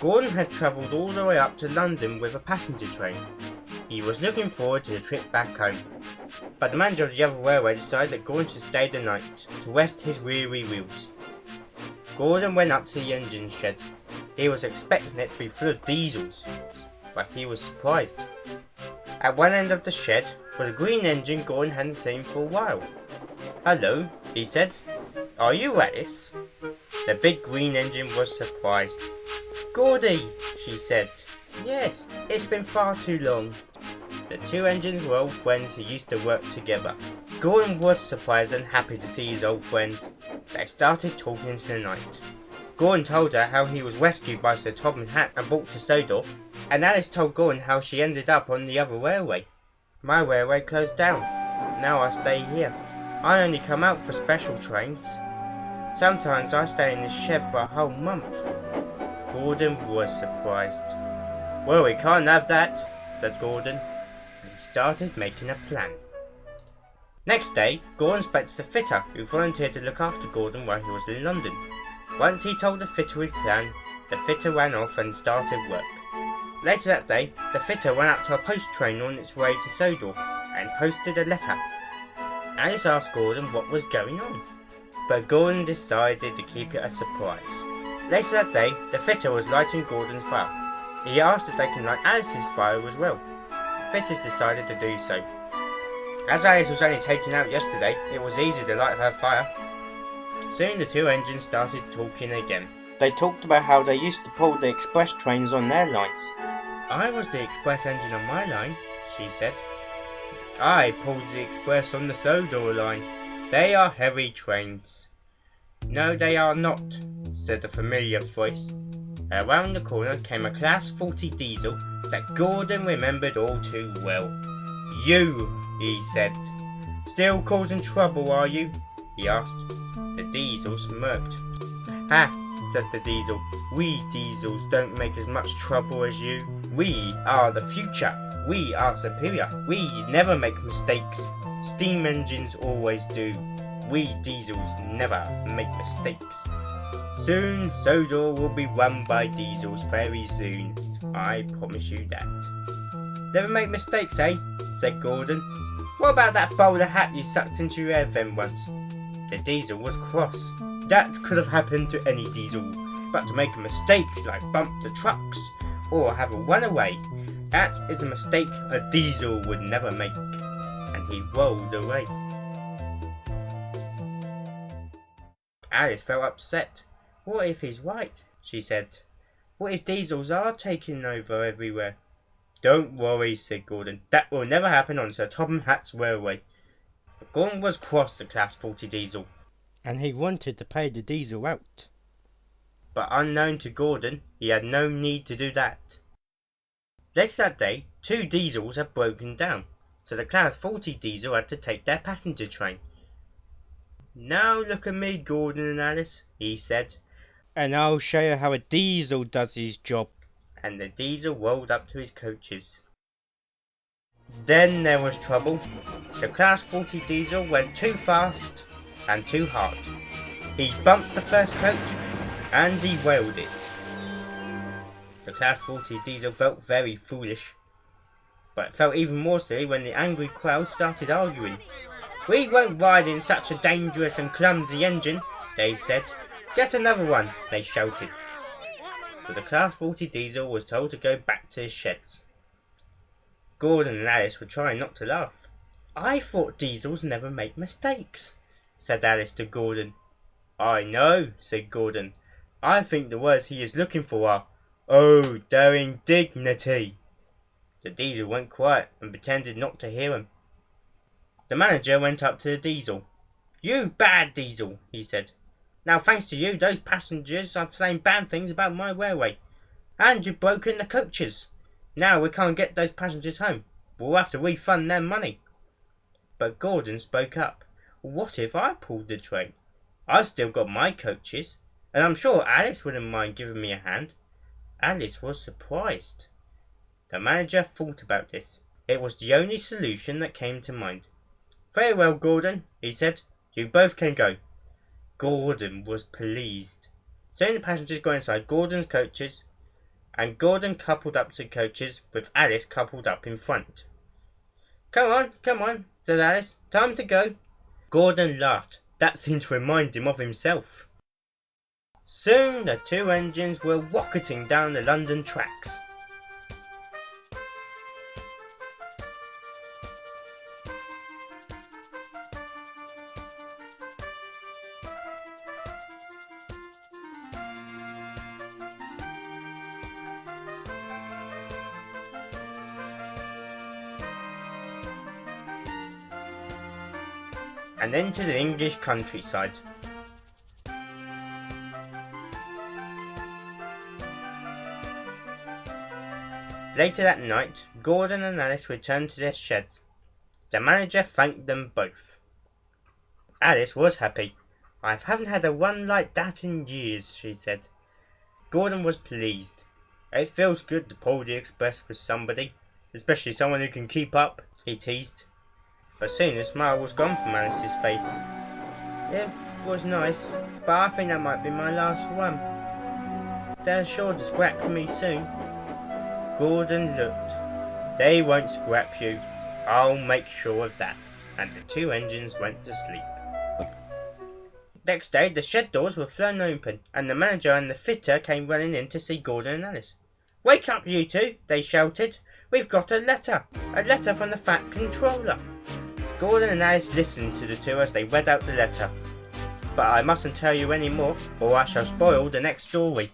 Gordon had travelled all the way up to London with a passenger train. He was looking forward to the trip back home. But the manager of the other railway decided that Gordon should stay the night to rest his weary wheels. Gordon went up to the engine shed. He was expecting it to be full of diesels, but he was surprised. At one end of the shed was a green engine Gordon hadn't seen for a while. "Hello," he said. "Are you Alice?" The big green engine was surprised. "Gordy," she said. "Yes, it's been far too long." The two engines were old friends who used to work together. Gordon was surprised and happy to see his old friend. They started talking into the night. Gordon told her how he was rescued by Sir Topham Hatt and brought to Sodor, and Alice told Gordon how she ended up on the other railway. "My railway closed down. Now I stay here. I only come out for special trains. Sometimes I stay in this shed for a whole month." Gordon was surprised. "Well, we can't have that," said Gordon, and he started making a plan. Next day, Gordon spoke to the fitter, who volunteered to look after Gordon while he was in London. Once he told the fitter his plan, the fitter ran off and started work. Later that day, the fitter went out to a post train on its way to Sodor and posted a letter. Alice asked Gordon what was going on, but Gordon decided to keep it a surprise. Later that day, the fitter was lighting Gordon's fire. He asked if they can light Alice's fire as well. The fitters decided to do so. As Alice was only taken out yesterday, it was easy to light her fire. Soon the two engines started talking again. They talked about how they used to pull the express trains on their lines. "I was the express engine on my line," she said. "I pulled the express on the Sodor line. They are heavy trains." "No, they are not," said a familiar voice. Around the corner came a Class 40 diesel that Gordon remembered all too well. "You," he said. "Still causing trouble, are you?" he asked. The diesel smirked. "Ha," said the diesel. "We diesels don't make as much trouble as you. We are the future. We are superior. We never make mistakes. Steam engines always do. We diesels never make mistakes. Soon Sodor will be run by diesels, very soon. I promise you that." "Never make mistakes, eh?" said Gordon. "What about that bowler hat you sucked into your air vent once?" The diesel was cross. That could have happened to any diesel, but to make a mistake like bump the trucks or have a runaway, that is a mistake a diesel would never make. And he rolled away. Alice felt upset. "What if he's right?" she said. "What if diesels are taking over everywhere?" "Don't worry," said Gordon. "That will never happen on Sir Topham Hatt's railway." But Gordon was cross the Class 40 diesel, and he wanted to pay the diesel out. But unknown to Gordon, he had no need to do that. Later that day, two diesels had broken down, so the Class 40 diesel had to take their passenger train. "Now look at me, Gordon and Alice," he said, "and I'll show you how a diesel does his job." And the diesel rolled up to his coaches. Then there was trouble. The Class 40 diesel went too fast and too hard. He bumped the first coach and derailed it. The Class 40 diesel felt very foolish, but it felt even more silly when the angry crowd started arguing. "We won't ride in such a dangerous and clumsy engine," they said. "Get another one," they shouted. So the Class 40 diesel was told to go back to his sheds. Gordon and Alice were trying not to laugh. "I thought diesels never make mistakes," said Alice to Gordon. "I know," said Gordon. "I think the words he is looking for are, 'Oh, their indignity.'" The diesel went quiet and pretended not to hear him. The manager went up to the diesel. "You bad diesel," he said. "Now thanks to you, those passengers are saying bad things about my railway. And you've broken the coaches. Now we can't get those passengers home. We'll have to refund their money." But Gordon spoke up. "What if I pulled the train? I've still got my coaches, and I'm sure Alice wouldn't mind giving me a hand." Alice was surprised. The manager thought about this. It was the only solution that came to mind. "Very well, Gordon," he said. "You both can go." Gordon was pleased. Soon the passengers got inside Gordon's coaches, and Gordon coupled up to the coaches with Alice coupled up in front. Come on, said Alice. Time to go. Gordon laughed. That seemed to remind him of himself. Soon the two engines were rocketing down the London tracks. And into the English countryside. Later that night, Gordon and Alice returned to their sheds. The manager thanked them both. Alice was happy. I haven't had a run like that in years, she said. Gordon was pleased. It feels good to pull the express with somebody, especially someone who can keep up, he teased. But soon the smile was gone from Alice's face. It was nice, but I think that might be my last one. They're sure to scrap me soon. Gordon looked. They won't scrap you. I'll make sure of that. And the two engines went to sleep. Next day the shed doors were thrown open, and the manager and the fitter came running in to see Gordon and Alice. Wake up, you two, they shouted. We've got a letter from the Fat Controller. Gordon and Alice listened to the two as they read out the letter. But I mustn't tell you any more, or I shall spoil the next story.